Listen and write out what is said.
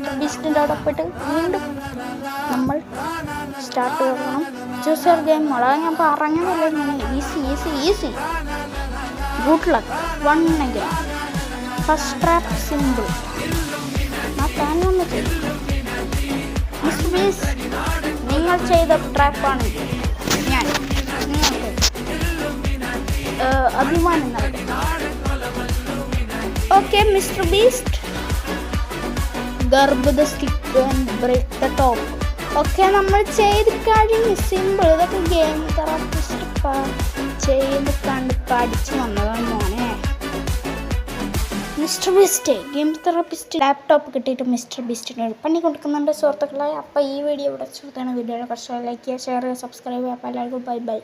Mister ബീസ്റ്റിൻ്റെ അവിടെ പോയിട്ട് വീണ്ടും നമ്മൾ സ്റ്റാർട്ട് ചെയ്യണം. Choose your game mode. അത് ഞാൻ പറഞ്ഞതല്ലേ, ഇങ്ങനെ easy. Good luck. 1 again. First trap simple. ആ താൻ വന്ന് ചെയ്തു. മിസ്റ്റർ ബീസ്, നിങ്ങൾ ചെയ്ത ട്രാപ്പാണ് ഞാൻ നിങ്ങൾക്ക് അഭിമാനം നൽകും. Okay mister Beast, grab the stick and break the top. Okay നമ്മൾ ചെയ്ത് കഴിഞ്ഞ്. സിമ്പിൾ. ഇതൊക്കെ ഗെയിം തെറാപ്പിസ്റ്റ് ചെയ്ത് കണ്ട് പഠിച്ച് വന്നതാണ് മോനെ. Mister beast game therapist laptop കിട്ടിയിട്ട് മിസ്റ്റർ ബീസ്റ്റിന് ഒരു പണി കൊടുക്കുന്നുണ്ട് സുഹൃത്തുക്കളെ. അപ്പോൾ ഈ വീഡിയോ ഇവിടെ വെച്ചിട്ടാണ്. വീഡിയോയുടെ കുറച്ച് ലൈക്ക് ചെയ്യുക, ഷെയർ ചെയ്യുക, സബ്സ്ക്രൈബ് ചെയ്യുക. അപ്പോൾ എല്ലാവർക്കും ബൈ.